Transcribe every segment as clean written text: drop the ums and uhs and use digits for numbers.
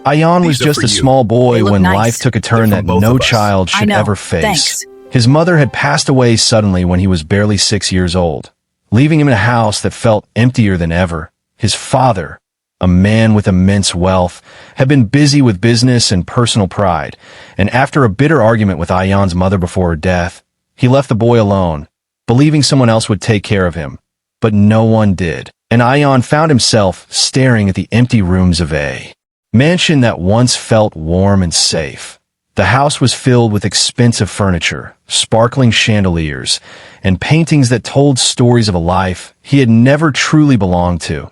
Ayan was just a small boy when nice. life took a turn that no child should ever face. Thanks. His mother had passed away suddenly when he was barely 6 years old, leaving him in a house that felt emptier than ever. His father, a man with immense wealth, had been busy with business and personal pride, and after a bitter argument with Ayan's mother before her death, he left the boy alone, believing someone else would take care of him. But no one did, and Ayan found himself staring at the empty rooms of a mansion that once felt warm and safe. The house was filled with expensive furniture, sparkling chandeliers, and paintings that told stories of a life he had never truly belonged to.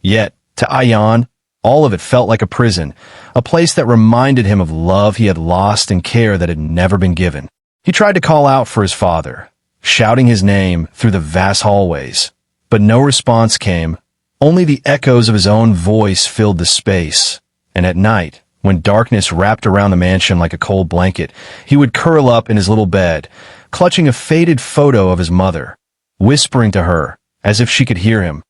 Yet, to Ayan, all of it felt like a prison, a place that reminded him of love he had lost and care that had never been given. He tried to call out for his father, shouting his name through the vast hallways, but no response came. Only the echoes of his own voice filled the space. And at night, when darkness wrapped around the mansion like a cold blanket, he would curl up in his little bed, clutching a faded photo of his mother, whispering to her as if she could hear him,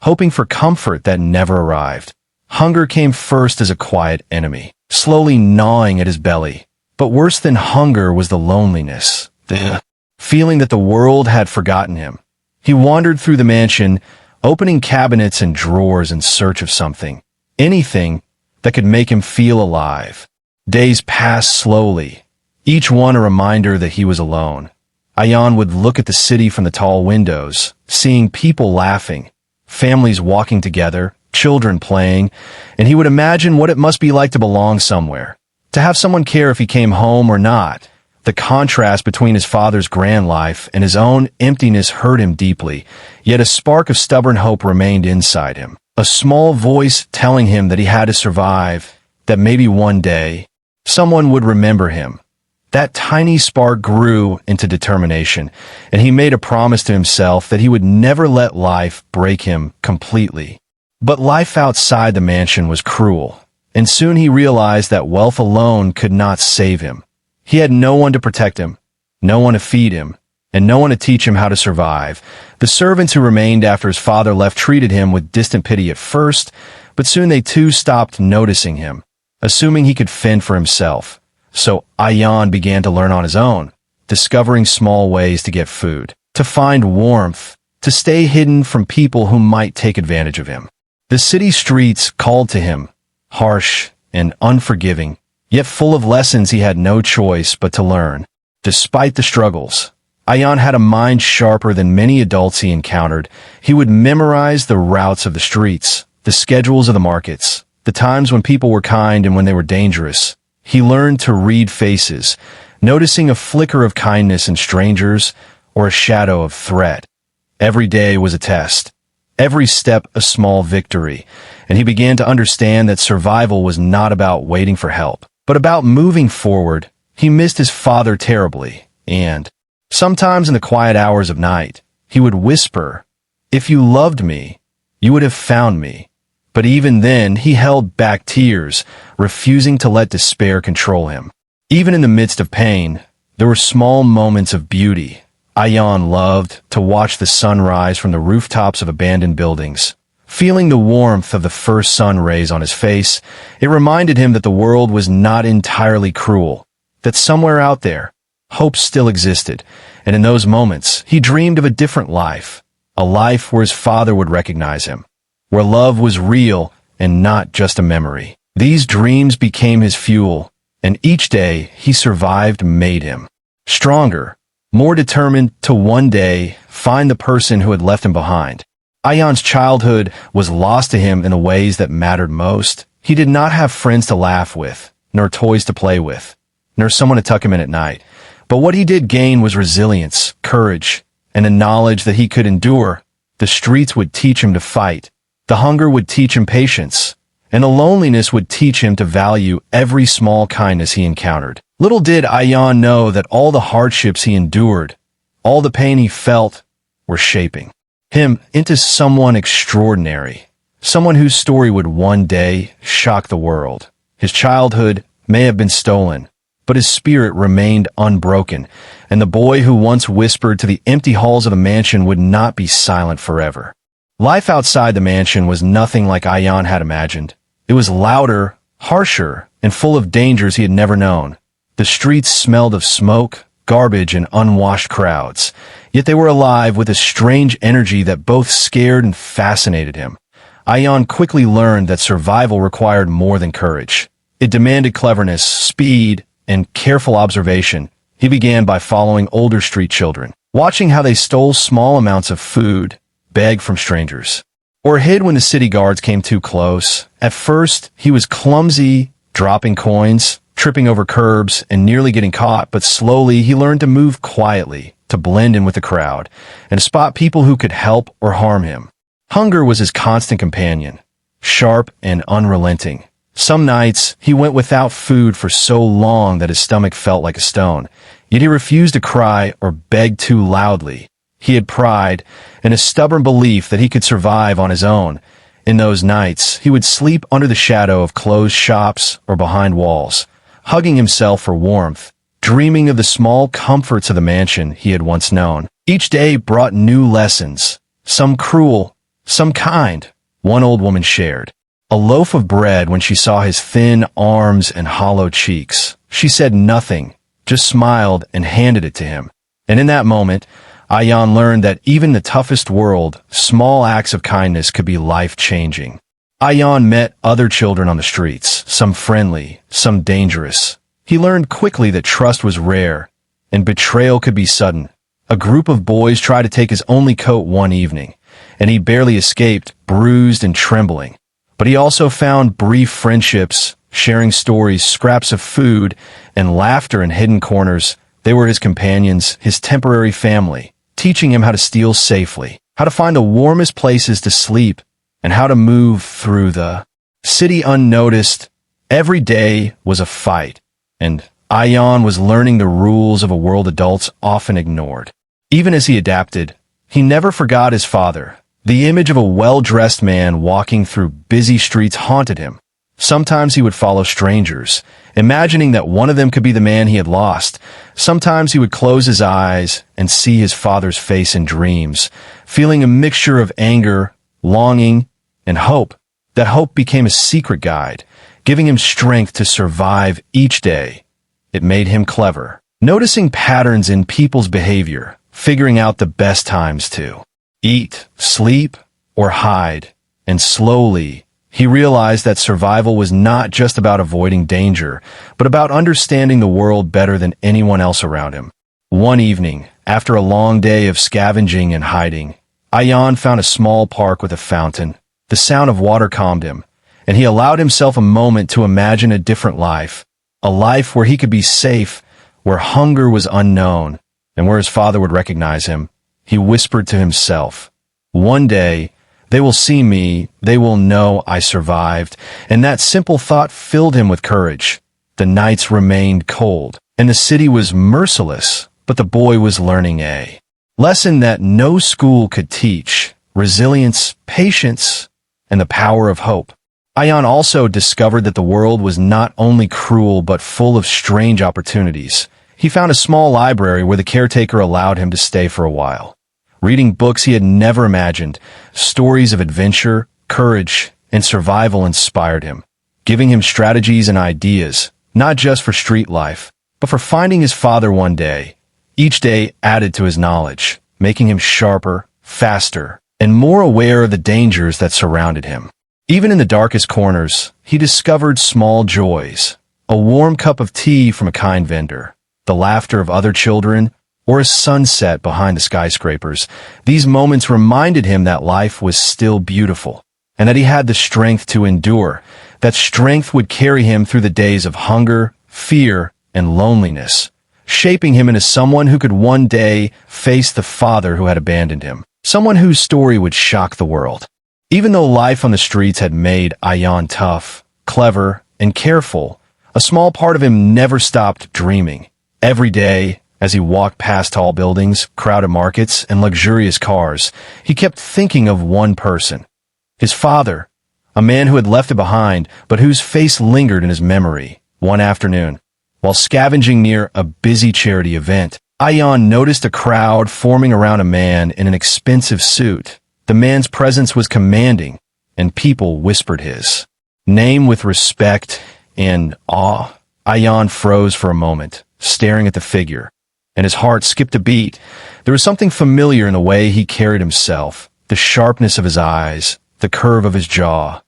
hoping for comfort that never arrived. Hunger came first as a quiet enemy, slowly gnawing at his belly. But worse than hunger was the loneliness, the feeling that the world had forgotten him. He wandered through the mansion, opening cabinets and drawers in search of something, anything that could make him feel alive. Days passed slowly, each one a reminder that he was alone. Ayan would look at the city from the tall windows, seeing people laughing, families walking together, children playing, and he would imagine what it must be like to belong somewhere, to have someone care if he came home or not. The contrast between his father's grand life and his own emptiness hurt him deeply, yet a spark of stubborn hope remained inside him. A small voice telling him that he had to survive, that maybe one day, someone would remember him. That tiny spark grew into determination, and he made a promise to himself that he would never let life break him completely. But life outside the mansion was cruel, and soon he realized that wealth alone could not save him. He had no one to protect him, no one to feed him, and no one to teach him how to survive. The servants who remained after his father left treated him with distant pity at first, but soon they too stopped noticing him, assuming he could fend for himself. So Ayan began to learn on his own, discovering small ways to get food, to find warmth, to stay hidden from people who might take advantage of him. The city streets called to him, harsh and unforgiving, yet full of lessons he had no choice but to learn. Despite the struggles, Ayan had a mind sharper than many adults he encountered. He would memorize the routes of the streets, the schedules of the markets, the times when people were kind and when they were dangerous. He learned to read faces, noticing a flicker of kindness in strangers or a shadow of threat. Every day was a test, every step a small victory, and he began to understand that survival was not about waiting for help, but about moving forward. He missed his father terribly, and sometimes in the quiet hours of night, he would whisper, "If you loved me, you would have found me." But even then, he held back tears, refusing to let despair control him. Even in the midst of pain, there were small moments of beauty. Ayan loved to watch the sun rise from the rooftops of abandoned buildings. Feeling the warmth of the first sun rays on his face, it reminded him that the world was not entirely cruel, that somewhere out there, hope still existed, and in those moments, he dreamed of a different life, a life where his father would recognize him, where love was real and not just a memory. These dreams became his fuel, and each day he survived made him stronger, more determined to one day find the person who had left him behind. Ayan's childhood was lost to him in the ways that mattered most. He did not have friends to laugh with, nor toys to play with, nor someone to tuck him in at night. But what he did gain was resilience, courage, and a knowledge that he could endure. The streets would teach him to fight. The hunger would teach him patience, and the loneliness would teach him to value every small kindness he encountered. Little did Ayan know that all the hardships he endured, all the pain he felt, were shaping him into someone extraordinary, someone whose story would one day shock the world. His childhood may have been stolen, but his spirit remained unbroken, and the boy who once whispered to the empty halls of the mansion would not be silent forever. Life outside the mansion was nothing like Ayan had imagined. It was louder, harsher, and full of dangers he had never known. The streets smelled of smoke, garbage, and unwashed crowds, yet they were alive with a strange energy that both scared and fascinated him. Ayan quickly learned that survival required more than courage. It demanded cleverness, speed, and careful observation. He began by following older street children, watching how they stole small amounts of food, begged from strangers, or hid when the city guards came too close. At first, he was clumsy, dropping coins, tripping over curbs, and nearly getting caught, but slowly he learned to move quietly, to blend in with the crowd, and to spot people who could help or harm him. Hunger was his constant companion, sharp and unrelenting. Some nights, he went without food for so long that his stomach felt like a stone, yet he refused to cry or beg too loudly. He had pride and a stubborn belief that he could survive on his own. In those nights, he would sleep under the shadow of closed shops or behind walls, hugging himself for warmth, dreaming of the small comforts of the mansion he had once known. Each day brought new lessons, some cruel, some kind. One old woman shared a loaf of bread when she saw his thin arms and hollow cheeks. She said nothing, just smiled and handed it to him. And in that moment, Ayan learned that even in the toughest world, small acts of kindness could be life-changing. Ayan met other children on the streets, some friendly, some dangerous. He learned quickly that trust was rare, and betrayal could be sudden. A group of boys tried to take his only coat one evening, and he barely escaped, bruised and trembling. But he also found brief friendships, sharing stories, scraps of food, and laughter in hidden corners. They were his companions, his temporary family, teaching him how to steal safely, how to find the warmest places to sleep, and how to move through the city unnoticed. Every day was a fight, and Ayan was learning the rules of a world adults often ignored. Even as he adapted, he never forgot his father. The image of a well-dressed man walking through busy streets haunted him. Sometimes he would follow strangers, imagining that one of them could be the man he had lost. Sometimes he would close his eyes and see his father's face in dreams, feeling a mixture of anger, longing, and hope. That hope became a secret guide, giving him strength to survive each day. It made him clever, noticing patterns in people's behavior, figuring out the best times to eat, sleep, or hide. And slowly, he realized that survival was not just about avoiding danger, but about understanding the world better than anyone else around him. One evening, after a long day of scavenging and hiding, Ayan found a small park with a fountain. The sound of water calmed him, and he allowed himself a moment to imagine a different life, a life where he could be safe, where hunger was unknown, and where his father would recognize him. He whispered to himself, "One day, they will see me, they will know I survived," and that simple thought filled him with courage. The nights remained cold, and the city was merciless, but the boy was learning a lesson that no school could teach: resilience, patience, and the power of hope. Ayan also discovered that the world was not only cruel but full of strange opportunities. He found a small library where the caretaker allowed him to stay for a while, reading books he had never imagined. Stories of adventure, courage, and survival inspired him, giving him strategies and ideas, not just for street life, but for finding his father one day. Each day added to his knowledge, making him sharper, faster, and more aware of the dangers that surrounded him. Even in the darkest corners, he discovered small joys: a warm cup of tea from a kind vendor, the laughter of other children, or a sunset behind the skyscrapers. These moments reminded him that life was still beautiful, and that he had the strength to endure. That strength would carry him through the days of hunger, fear, and loneliness, shaping him into someone who could one day face the father who had abandoned him, someone whose story would shock the world. Even though life on the streets had made Ayan tough, clever, and careful, a small part of him never stopped dreaming. Every day, as he walked past tall buildings, crowded markets, and luxurious cars, he kept thinking of one person: his father, a man who had left it behind, but whose face lingered in his memory. One afternoon, while scavenging near a busy charity event, Ayan noticed a crowd forming around a man in an expensive suit. The man's presence was commanding, and people whispered his name with respect and awe. Ayan froze for a moment, staring at the figure, and his heart skipped a beat. There was something familiar in the way he carried himself, the sharpness of his eyes, the curve of his jaw.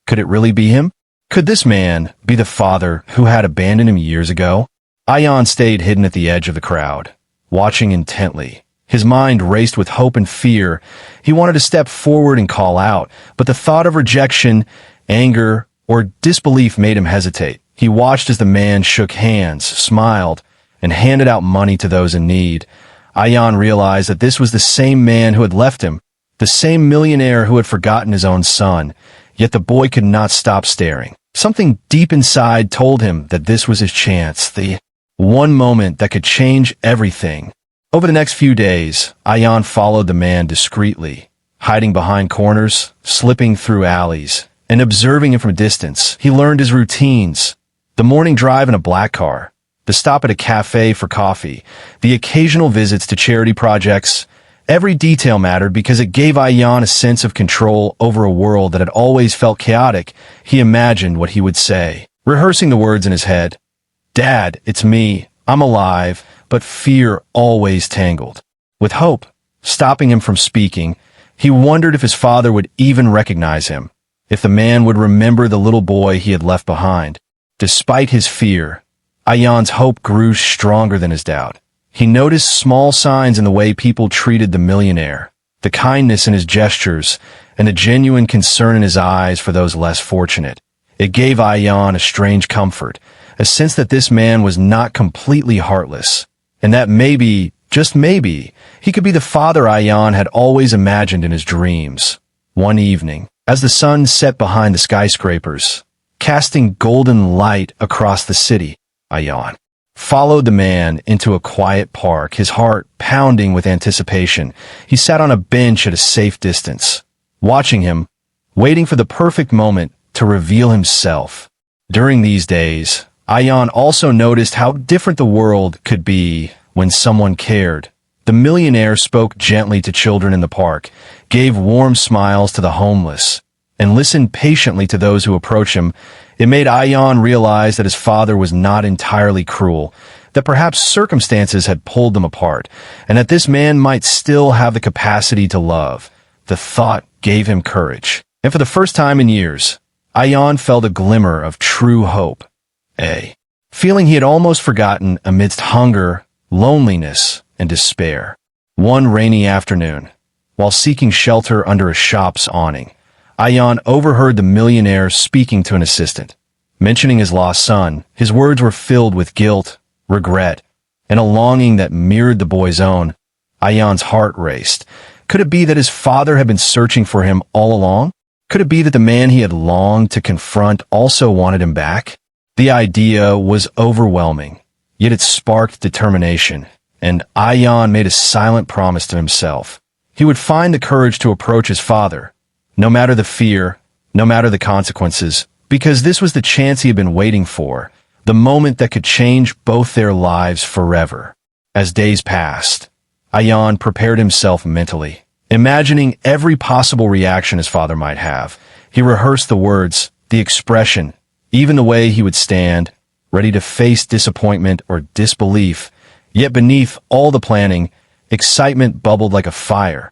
Could it really be him? Could this man be the father who had abandoned him years ago? Ayan stayed hidden at the edge of the crowd, watching intently. His mind raced with hope and fear. He wanted to step forward and call out, but the thought of rejection, anger, or disbelief made him hesitate. He watched as the man shook hands, smiled, and handed out money to those in need. Ayan realized that this was the same man who had left him, the same millionaire who had forgotten his own son. Yet the boy could not stop staring. Something deep inside told him that this was his chance, the one moment that could change everything. Over the next few days, Ayan followed the man discreetly, hiding behind corners, slipping through alleys, and observing him from a distance. He learned his routines: the morning drive in a black car, the stop at a cafe for coffee, the occasional visits to charity projects. Every detail mattered because it gave Ayan a sense of control over a world that had always felt chaotic. He imagined what he would say, rehearsing the words in his head. "Dad, it's me. I'm alive," but fear always tangled with hope, stopping him from speaking. He wondered if his father would even recognize him, if the man would remember the little boy he had left behind. Despite his fear, Ayan's hope grew stronger than his doubt. He noticed small signs in the way people treated the millionaire, the kindness in his gestures, and the genuine concern in his eyes for those less fortunate. It gave Ayan a strange comfort, a sense that this man was not completely heartless, and that maybe, just maybe, he could be the father Ayan had always imagined in his dreams. One evening, as the sun set behind the skyscrapers, casting golden light across the city, Ayan followed the man into a quiet park, his heart pounding with anticipation. He sat on a bench at a safe distance, watching him, waiting for the perfect moment to reveal himself. During these days, Ayan also noticed how different the world could be when someone cared. The millionaire spoke gently to children in the park, gave warm smiles to the homeless, and listened patiently to those who approached him. It made Ayan realize that his father was not entirely cruel, that perhaps circumstances had pulled them apart, and that this man might still have the capacity to love. The thought gave him courage, and for the first time in years, Ayan felt a glimmer of true hope. A feeling he had almost forgotten amidst hunger, loneliness, and despair. One rainy afternoon, while seeking shelter under a shop's awning, Ayan overheard the millionaire speaking to an assistant. Mentioning his lost son, his words were filled with guilt, regret, and a longing that mirrored the boy's own. Ayan's heart raced. Could it be that his father had been searching for him all along? Could it be that the man he had longed to confront also wanted him back? The idea was overwhelming, yet it sparked determination, and Ayan made a silent promise to himself. He would find the courage to approach his father, no matter the fear, no matter the consequences, because this was the chance he had been waiting for, the moment that could change both their lives forever. As days passed, Ayan prepared himself mentally, imagining every possible reaction his father might have. He rehearsed the words, the expression, even the way he would stand, ready to face disappointment or disbelief. Yet beneath all the planning, excitement bubbled like a fire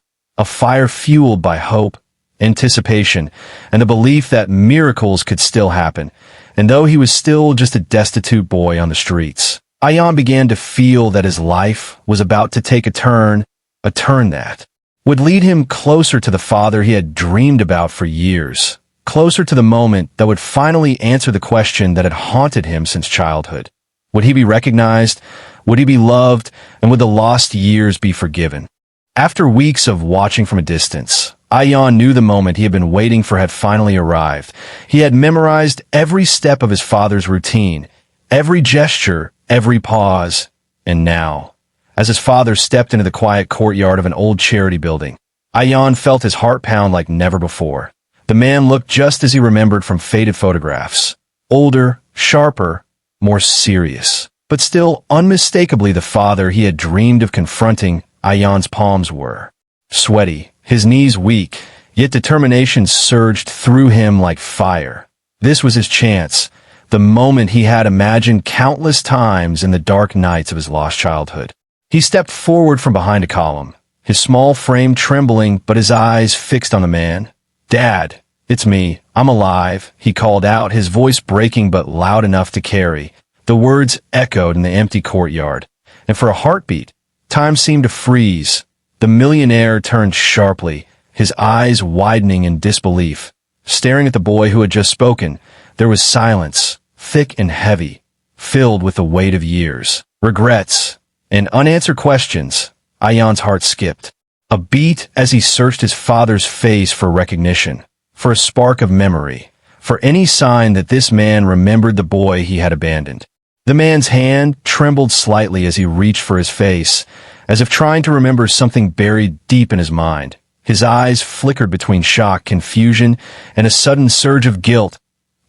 fueled by hope, anticipation, and the belief that miracles could still happen. And though he was still just a destitute boy on the streets, Ayan began to feel that his life was about to take a turn that would lead him closer to the father he had dreamed about for years, closer to the moment that would finally answer the question that had haunted him since childhood. Would he be recognized? Would he be loved? And would the lost years be forgiven? After weeks of watching from a distance, Ayan knew the moment he had been waiting for had finally arrived. He had memorized every step of his father's routine, every gesture, every pause. And now, as his father stepped into the quiet courtyard of an old charity building, Ayan felt his heart pound like never before. The man looked just as he remembered from faded photographs. Older, sharper, more serious, but still unmistakably the father he had dreamed of confronting. Ayan's palms were sweaty, his knees weak, yet determination surged through him like fire. This was his chance, the moment he had imagined countless times in the dark nights of his lost childhood. He stepped forward from behind a column, his small frame trembling but his eyes fixed on the man. "Dad, it's me. I'm alive," he called out, his voice breaking but loud enough to carry. The words echoed in the empty courtyard, and for a heartbeat, time seemed to freeze. The millionaire turned sharply, his eyes widening in disbelief. Staring at the boy who had just spoken, there was silence, thick and heavy, filled with the weight of years, regrets, and unanswered questions. Ayan's heart skipped a beat as he searched his father's face for recognition, for a spark of memory, for any sign that this man remembered the boy he had abandoned. The man's hand trembled slightly as he reached for his face, as if trying to remember something buried deep in his mind. His eyes flickered between shock, confusion, and a sudden surge of guilt.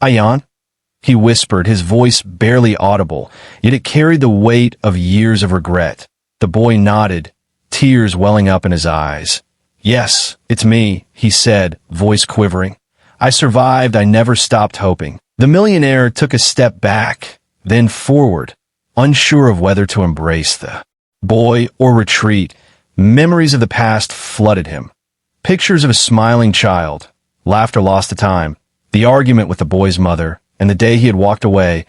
"Ayan?" he whispered, his voice barely audible, yet it carried the weight of years of regret. The boy nodded, tears welling up in his eyes. "Yes, it's me," he said, voice quivering. "I survived. I never stopped hoping." The millionaire took a step back, then forward, unsure of whether to embrace the boy or retreat. Memories of the past flooded him. Pictures of a smiling child, laughter lost to time, the argument with the boy's mother, and the day he had walked away,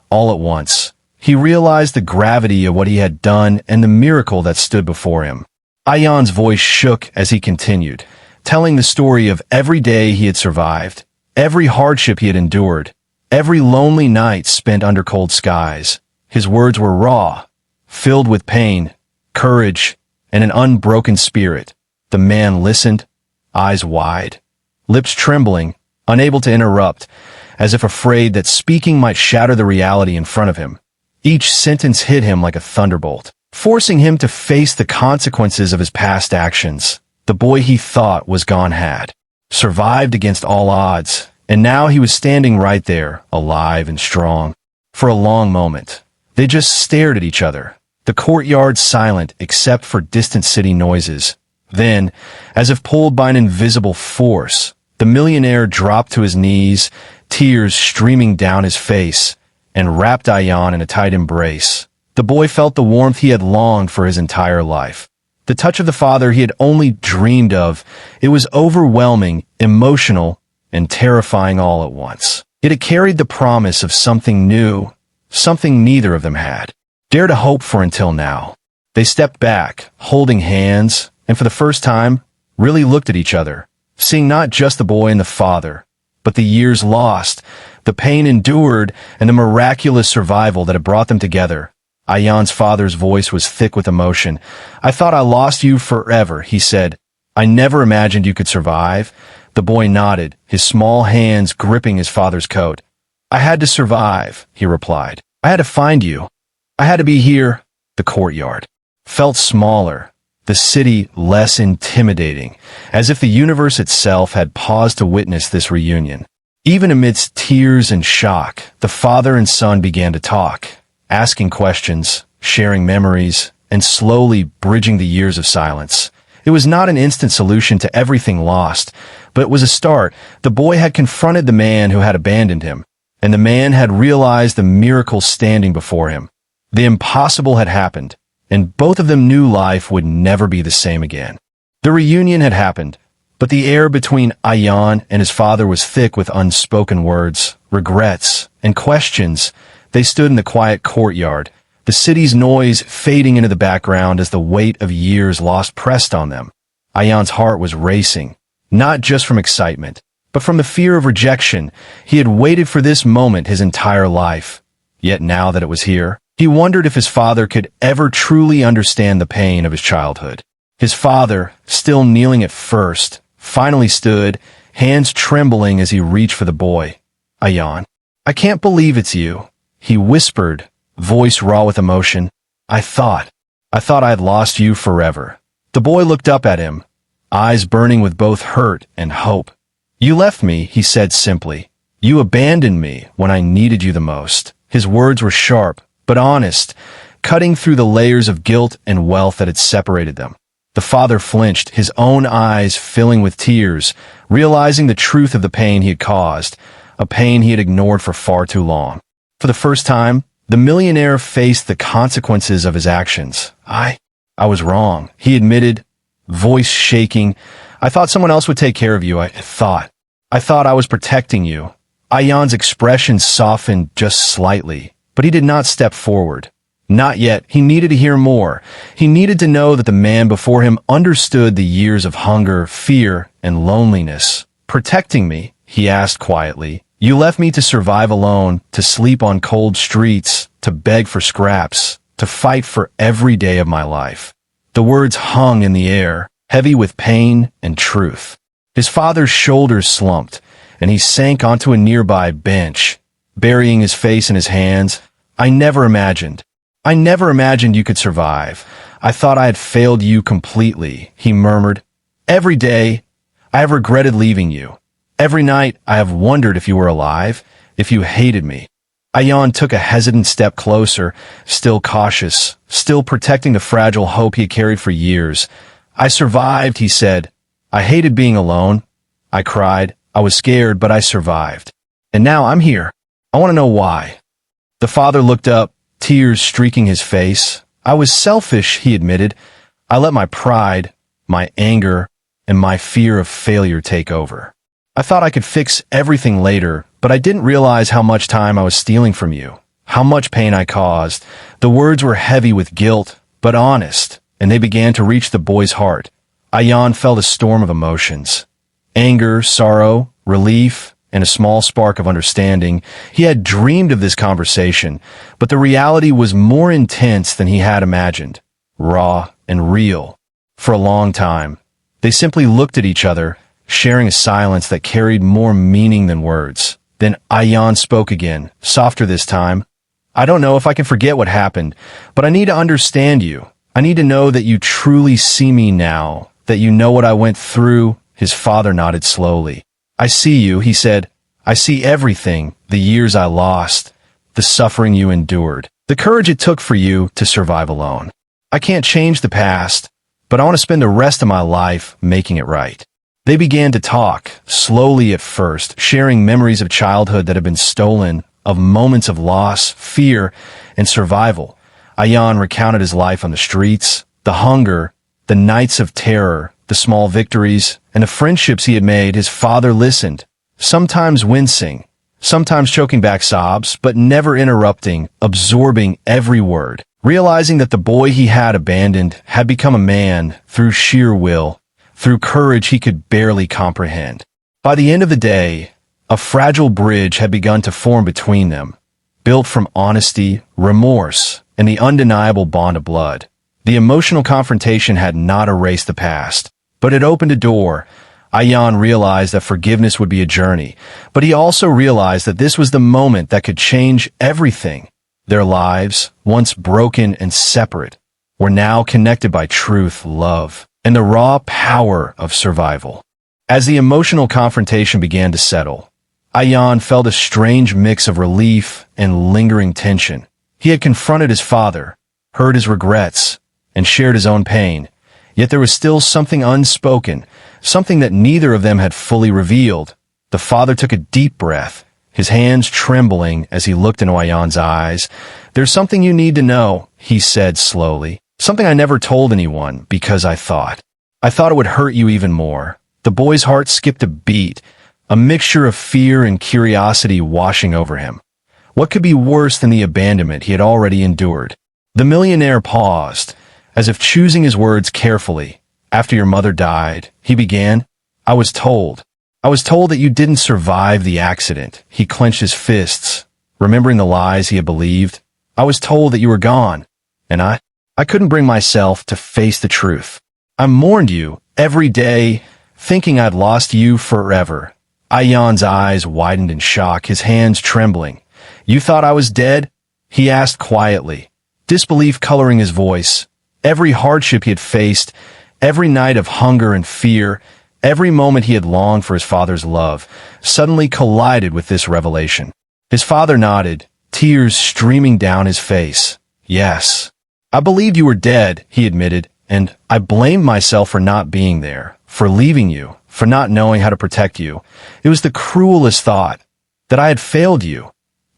all at once. He realized the gravity of what he had done and the miracle that stood before him. Ayan's voice shook as he continued, telling the story of every day he had survived, every hardship he had endured, every lonely night spent under cold skies. His words were raw, filled with pain, courage, and an unbroken spirit. The man listened, eyes wide, lips trembling, unable to interrupt, as if afraid that speaking might shatter the reality in front of him. Each sentence hit him like a thunderbolt, forcing him to face the consequences of his past actions. The boy he thought was gone had survived against all odds, and now he was standing right there, alive and strong. For a long moment, they just stared at each other, the courtyard silent except for distant city noises. Then, as if pulled by an invisible force, the millionaire dropped to his knees, tears streaming down his face, and wrapped Ayan in a tight embrace. The boy felt the warmth he had longed for his entire life. The touch of the father he had only dreamed of. It was overwhelming, emotional, and terrifying all at once. Yet it carried the promise of something new, something neither of them had dared to hope for until now. They stepped back, holding hands, and for the first time, really looked at each other, seeing not just the boy and the father, but the years lost, the pain endured, and the miraculous survival that had brought them together. Ayan's father's voice was thick with emotion. "I thought I lost you forever," he said. "I never imagined you could survive." The boy nodded, his small hands gripping his father's coat. "I had to survive," he replied. "I had to find you. I had to be here." The courtyard felt smaller, the city less intimidating, as if the universe itself had paused to witness this reunion. Even amidst tears and shock, the father and son began to talk, asking questions, sharing memories, and slowly bridging the years of silence. It was not an instant solution to everything lost, but it was a start. The boy had confronted the man who had abandoned him, and the man had realized the miracle standing before him. The impossible had happened, and both of them knew life would never be the same again. The reunion had happened, but the air between Ayan and his father was thick with unspoken words, regrets, and questions. They stood in the quiet courtyard, the city's noise fading into the background as the weight of years lost pressed on them. Ayan's heart was racing, not just from excitement, but from the fear of rejection. He had waited for this moment his entire life. Yet now that it was here, he wondered if his father could ever truly understand the pain of his childhood. His father, still kneeling at first, finally stood, hands trembling as he reached for the boy. "Ayan, I can't believe it's you," he whispered, voice raw with emotion. I thought I had lost you forever." The boy looked up at him, eyes burning with both hurt and hope. "You left me," he said simply. "You abandoned me when I needed you the most." His words were sharp, but honest, cutting through the layers of guilt and wealth that had separated them. The father flinched, his own eyes filling with tears, realizing the truth of the pain he had caused. a pain he had ignored for far too long. For the first time, the millionaire faced the consequences of his actions. I was wrong, he admitted, voice shaking. I thought someone else would take care of you. I thought I was protecting you. Ayan's expression softened just slightly, but he did not step forward. Not yet. He needed to hear more. He needed to know that the man before him understood the years of hunger, fear, and loneliness. Protecting me, he asked quietly. You left me to survive alone, to sleep on cold streets, to beg for scraps, to fight for every day of my life. The words hung in the air, heavy with pain and truth. His father's shoulders slumped, and he sank onto a nearby bench, burying his face in his hands. I never imagined you could survive. I thought I had failed you completely, he murmured. Every day, I have regretted leaving you. Every night, I have wondered if you were alive, if you hated me. Ayan took a hesitant step closer, still cautious, still protecting the fragile hope he had carried for years. I survived, he said. I hated being alone. I cried. I was scared, but I survived. And now I'm here. I want to know why. The father looked up, tears streaking his face. I was selfish, he admitted. I let my pride, my anger, and my fear of failure take over. I thought I could fix everything later, but I didn't realize how much time I was stealing from you, how much pain I caused. The words were heavy with guilt, but honest, and they began to reach the boy's heart. Ayan felt a storm of emotions. Anger, sorrow, relief, and a small spark of understanding. He had dreamed of this conversation, but the reality was more intense than he had imagined, raw and real. For a long time, they simply looked at each other, sharing a silence that carried more meaning than words. Then Ayan spoke again, softer this time. I don't know if I can forget what happened, but I need to understand you. I need to know that you truly see me now, that you know what I went through. His father nodded slowly. I see you, he said. I see everything, the years I lost, the suffering you endured, the courage it took for you to survive alone. I can't change the past, but I want to spend the rest of my life making it right. They began to talk, slowly at first, sharing memories of childhood that had been stolen, of moments of loss, fear, and survival. Ayan recounted his life on the streets, the hunger, the nights of terror, the small victories, and the friendships he had made. His father listened, sometimes wincing, sometimes choking back sobs, but never interrupting, absorbing every word, realizing that the boy he had abandoned had become a man through sheer will, through courage he could barely comprehend. By the end of the day, a fragile bridge had begun to form between them, built from honesty, remorse, and the undeniable bond of blood. The emotional confrontation had not erased the past, but it opened a door. Ayan realized that forgiveness would be a journey, but he also realized that this was the moment that could change everything. Their lives, once broken and separate, were now connected by truth, love, and the raw power of survival. As the emotional confrontation began to settle, Ayan felt a strange mix of relief and lingering tension. He had confronted his father, heard his regrets, and shared his own pain, yet there was still something unspoken, something that neither of them had fully revealed. The father took a deep breath, his hands trembling as he looked into Ayan's eyes. There's something you need to know, he said slowly. Something I never told anyone because I thought it would hurt you even more. The boy's heart skipped a beat, a mixture of fear and curiosity washing over him. What could be worse than the abandonment he had already endured? The millionaire paused, as if choosing his words carefully. After your mother died, he began, I was told that you didn't survive the accident. He clenched his fists, remembering the lies he had believed. I was told that you were gone, and I couldn't bring myself to face the truth. I mourned you every day, thinking I'd lost you forever. Ayan's eyes widened in shock, his hands trembling. You thought I was dead? He asked quietly, disbelief coloring his voice. Every hardship he had faced, every night of hunger and fear, every moment he had longed for his father's love, suddenly collided with this revelation. His father nodded, tears streaming down his face. Yes, I believed you were dead, he admitted, and I blamed myself for not being there, for leaving you, for not knowing how to protect you. It was the cruelest thought. that I had failed you.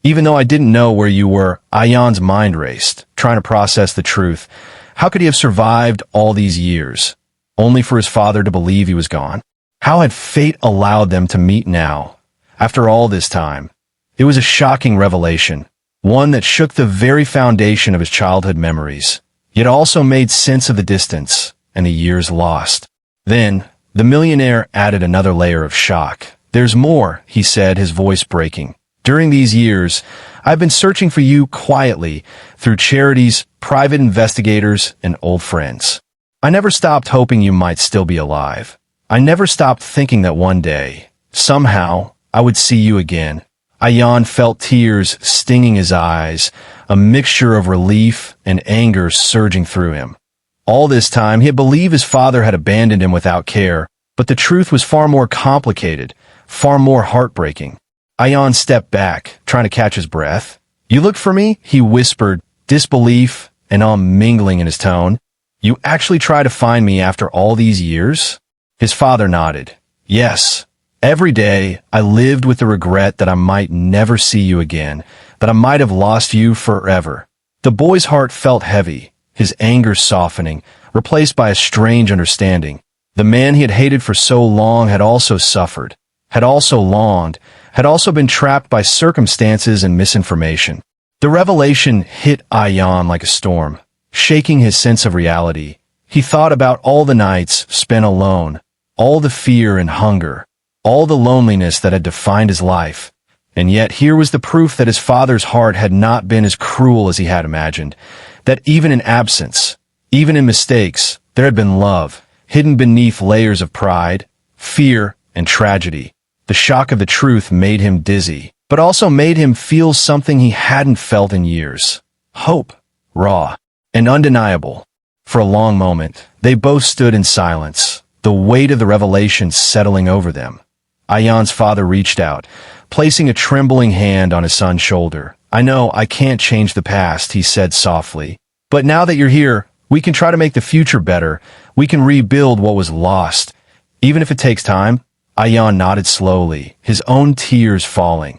Even though I didn't know where you were, Ayan's mind raced, trying to process the truth. How could he have survived all these years, only for his father to believe he was gone? How had fate allowed them to meet now, after all this time? It was a shocking revelation, one that shook the very foundation of his childhood memories, yet also made sense of the distance and the years lost. Then, the millionaire added another layer of shock. "There's more," he said, his voice breaking. "During these years, I've been searching for you quietly through charities, private investigators, and old friends. I never stopped hoping you might still be alive. I never stopped thinking that one day, somehow, I would see you again." Ayan felt tears stinging his eyes, a mixture of relief and anger surging through him. All this time, he had believed his father had abandoned him without care, but the truth was far more complicated, far more heartbreaking. Ayan stepped back, trying to catch his breath. "You looked for me?" he whispered, disbelief and awe mingling in his tone. "You actually tried to find me after all these years?" His father nodded. "Yes. Every day, I lived with the regret that I might never see you again, that I might have lost you forever." The boy's heart felt heavy, his anger softening, replaced by a strange understanding. The man he had hated for so long had also suffered, had also longed, had also been trapped by circumstances and misinformation. The revelation hit Ayan like a storm, shaking his sense of reality. He thought about all the nights spent alone, all the fear and hunger, all the loneliness that had defined his life. And yet here was the proof that his father's heart had not been as cruel as he had imagined, that even in absence, even in mistakes, there had been love, hidden beneath layers of pride, fear, and tragedy. The shock of the truth made him dizzy, but also made him feel something he hadn't felt in years. Hope, raw and undeniable. For a long moment, they both stood in silence, the weight of the revelation settling over them. Ayan's father reached out, placing a trembling hand on his son's shoulder. "I know I can't change the past," he said softly. "But now that you're here, we can try to make the future better. We can rebuild what was lost. Even if it takes time." Ayan nodded slowly, his own tears falling,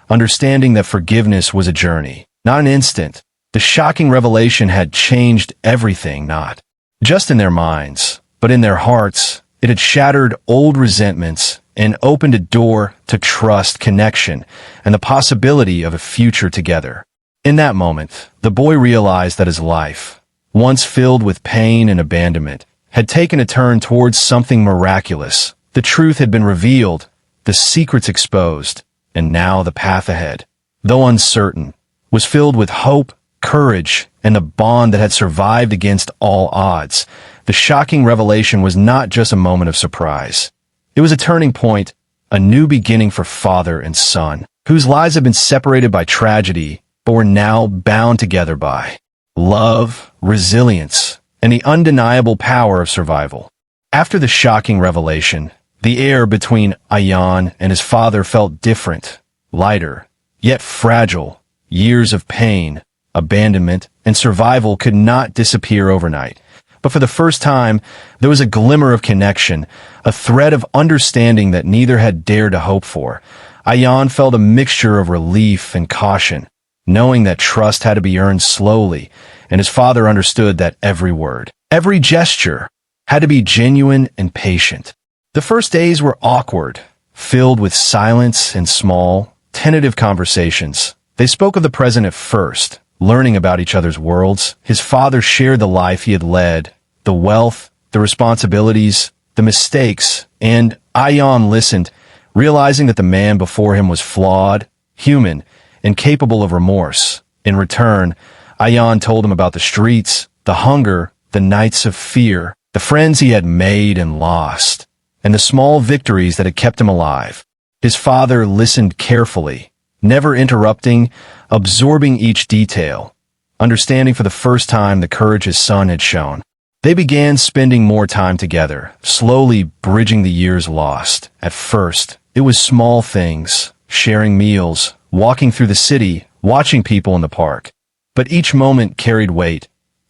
understanding that forgiveness was a journey, not an instant. The shocking revelation had changed everything, not just in their minds, but in their hearts. It had shattered old resentments and opened a door to trust, connection, and the possibility of a future together. In that moment, the boy realized that his life, once filled with pain and abandonment, had taken a turn towards something miraculous. The truth had been revealed, the secrets exposed, and now the path ahead, though uncertain, was filled with hope, courage, and a bond that had survived against all odds. The shocking revelation was not just a moment of surprise. It was a turning point, a new beginning for father and son, whose lives had been separated by tragedy, but were now bound together by love, resilience, and the undeniable power of survival. After the shocking revelation, the air between Ayan and his father felt different, lighter, yet fragile. Years of pain, abandonment, and survival could not disappear overnight. But for the first time, there was a glimmer of connection, a thread of understanding that neither had dared to hope for. Ayan felt a mixture of relief and caution, knowing that trust had to be earned slowly, and his father understood that every word, every gesture, had to be genuine and patient. The first days were awkward, filled with silence and small, tentative conversations. They spoke of the present at first, learning about each other's worlds. His father shared the life he had led, the wealth, the responsibilities, the mistakes, and Ayan listened, realizing that the man before him was flawed, human, and capable of remorse. In return, Ayan told him about the streets, the hunger, the nights of fear, the friends he had made and lost, and the small victories that had kept him alive. His father listened carefully, never interrupting, absorbing each detail, understanding for the first time the courage his son had shown. They began spending more time together, slowly bridging the years lost. At first, it was small things, sharing meals, walking through the city, watching people in the park. But each moment carried weight.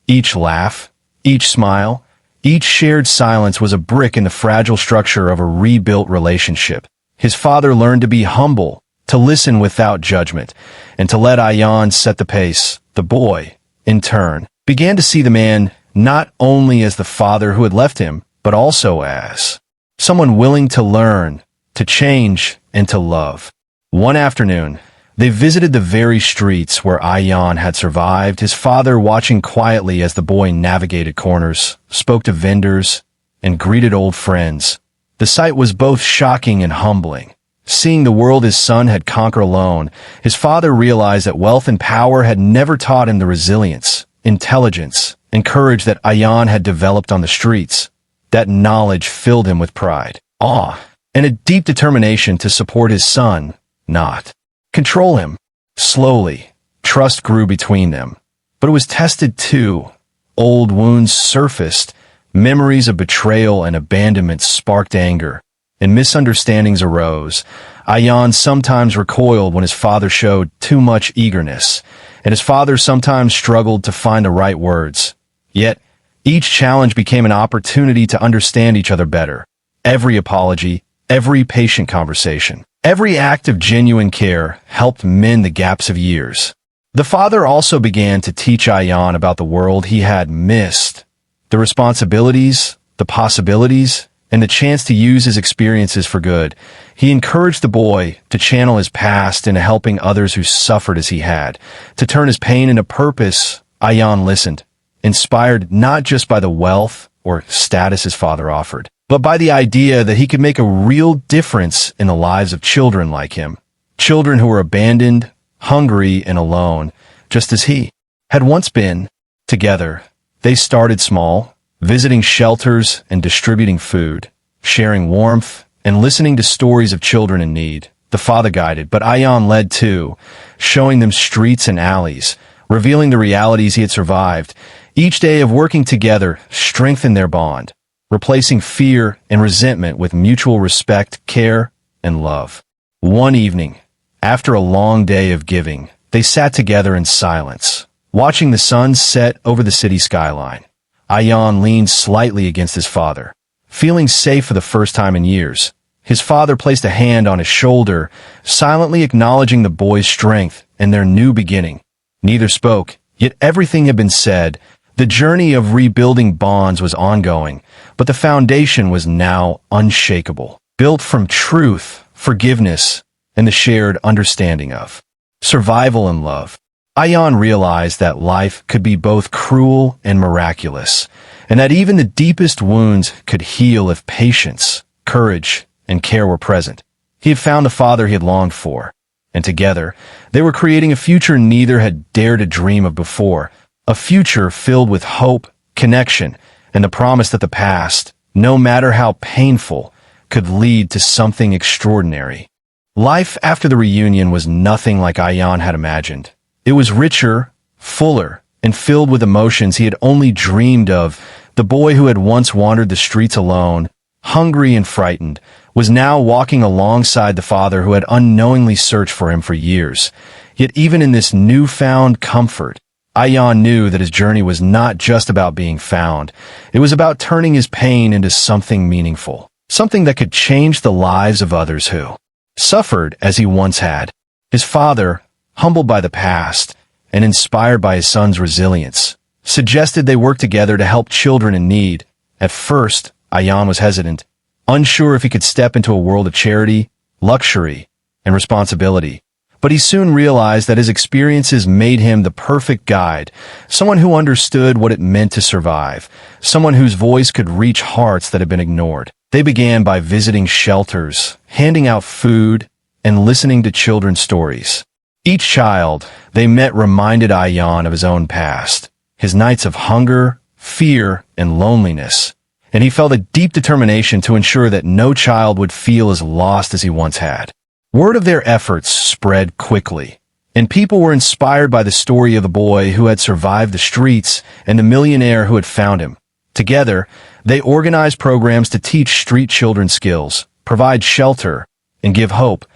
Each laugh, each smile, each shared silence was a brick in the fragile structure of a rebuilt relationship. His father learned to be humble, to listen without judgment, and to let Ayan set the pace. The boy, in turn, began to see the man not only as the father who had left him, but also as someone willing to learn, to change, and to love. One afternoon, they visited the very streets where Ayan had survived, his father watching quietly as the boy navigated corners, spoke to vendors, and greeted old friends. The sight was both shocking and humbling. Seeing the world his son had conquered alone, his father realized that wealth and power had never taught him the resilience, intelligence, and courage that Ayan had developed on the streets. That knowledge filled him with pride, awe, and a deep determination to support his son, not control him. Slowly, trust grew between them, but it was tested too. Old wounds surfaced, memories of betrayal and abandonment sparked anger, and misunderstandings arose. Ayan sometimes recoiled when his father showed too much eagerness, and his father sometimes struggled to find the right words. Yet, each challenge became an opportunity to understand each other better. Every apology, every patient conversation, every act of genuine care helped mend the gaps of years. The father also began to teach Ayan about the world he had missed, the responsibilities, the possibilities, and the chance to use his experiences for good. He encouraged the boy to channel his past into helping others who suffered as he had, to turn his pain into purpose. Ayan listened, inspired not just by the wealth or status his father offered, but by the idea that he could make a real difference in the lives of children like him, children who were abandoned, hungry, and alone, just as he had once been. Together, they started small, visiting shelters and distributing food, sharing warmth, and listening to stories of children in need. The father guided, but Ayan led too, showing them streets and alleys, revealing the realities he had survived. Each day of working together strengthened their bond, replacing fear and resentment with mutual respect, care, and love. One evening, after a long day of giving, they sat together in silence, watching the sun set over the city skyline. Ayan leaned slightly against his father, feeling safe for the first time in years. His father placed a hand on his shoulder, silently acknowledging the boy's strength and their new beginning. Neither spoke, yet everything had been said. The journey of rebuilding bonds was ongoing, but the foundation was now unshakable, built from truth, forgiveness, and the shared understanding of survival and love. Ayan realized that life could be both cruel and miraculous, and that even the deepest wounds could heal if patience, courage, and care were present. He had found the father he had longed for, and together, they were creating a future neither had dared to dream of before, a future filled with hope, connection, and the promise that the past, no matter how painful, could lead to something extraordinary. Life after the reunion was nothing like Ayan had imagined. It was richer, fuller, and filled with emotions he had only dreamed of. The boy who had once wandered the streets alone, hungry and frightened, was now walking alongside the father who had unknowingly searched for him for years. Yet even in this newfound comfort, Ayan knew that his journey was not just about being found. It was about turning his pain into something meaningful, something that could change the lives of others who suffered as he once had. His father, humbled by the past and inspired by his son's resilience, suggested they work together to help children in need. At first, Ayan was hesitant, unsure if he could step into a world of charity, luxury, and responsibility. But he soon realized that his experiences made him the perfect guide, someone who understood what it meant to survive, someone whose voice could reach hearts that had been ignored. They began by visiting shelters, handing out food, and listening to children's stories. Each child they met reminded Ayan of his own past, his nights of hunger, fear, and loneliness, and he felt a deep determination to ensure that no child would feel as lost as he once had. Word of their efforts spread quickly, and people were inspired by the story of the boy who had survived the streets and the millionaire who had found him. Together, they organized programs to teach street children skills, provide shelter, and give hope.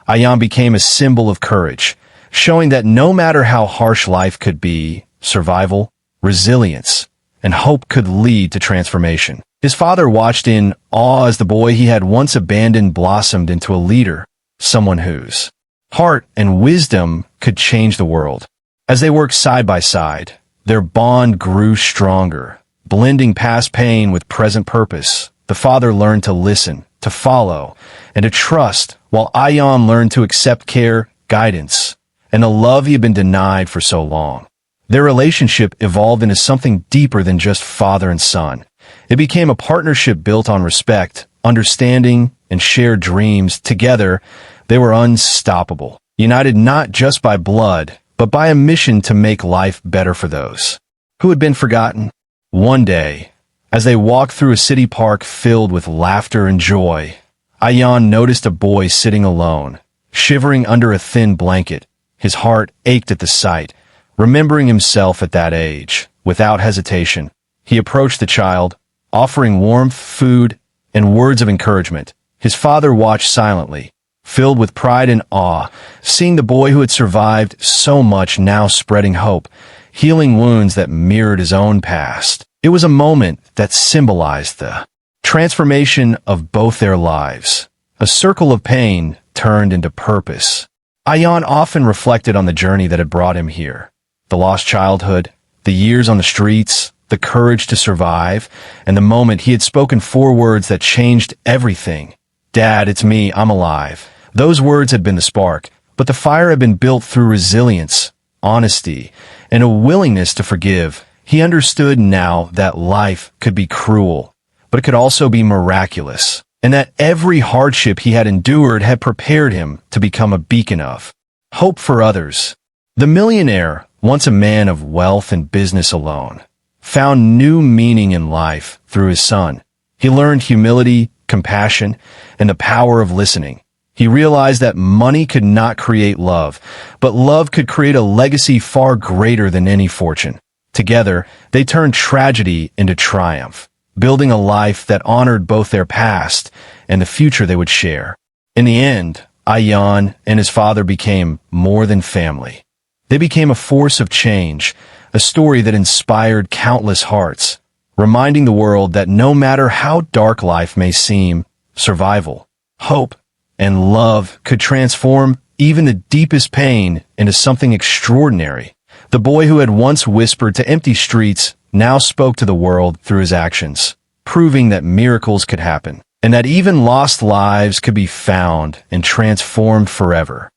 Ayan became a symbol of courage, showing that no matter how harsh life could be, survival, resilience, and hope could lead to transformation. His father watched in awe as the boy he had once abandoned blossomed into a leader, someone whose heart, and wisdom could change the world. As they worked side by side, their bond grew stronger, blending past pain with present purpose. The father learned to listen, to follow, and to trust, while Ayan learned to accept care, guidance, and the love he had been denied for so long. Their relationship evolved into something deeper than just father and son. It became a partnership built on respect, understanding, and shared dreams. Together, they were unstoppable, united not just by blood, but by a mission to make life better for those who had been forgotten. One day, as they walked through a city park filled with laughter and joy, Ayan noticed a boy sitting alone, shivering under a thin blanket. His heart ached at the sight. Remembering himself at that age, without hesitation, he approached the child, offering warmth, food, and words of encouragement. His father watched silently, filled with pride and awe, seeing the boy who had survived so much now spreading hope, healing wounds that mirrored his own past. It was a moment that symbolized the transformation of both their lives. A circle of pain turned into purpose. Ayan often reflected on the journey that had brought him here. The lost childhood, the years on the streets, the courage to survive, and the moment he had spoken 4 words that changed everything. "Dad, it's me, I'm alive." Those words had been the spark, but the fire had been built through resilience, honesty, and a willingness to forgive. He understood now that life could be cruel, but it could also be miraculous, and that every hardship he had endured had prepared him to become a beacon of hope for others. The millionaire, once a man of wealth and business alone, found new meaning in life through his son. He learned humility, compassion, and the power of listening. He realized that money could not create love, but love could create a legacy far greater than any fortune. Together, they turned tragedy into triumph, building a life that honored both their past and the future they would share. In the end, Ayan and his father became more than family. They became a force of change, a story that inspired countless hearts, reminding the world that no matter how dark life may seem, survival, hope, and love could transform even the deepest pain into something extraordinary. The boy who had once whispered to empty streets now spoke to the world through his actions, proving that miracles could happen, and that even lost lives could be found and transformed forever.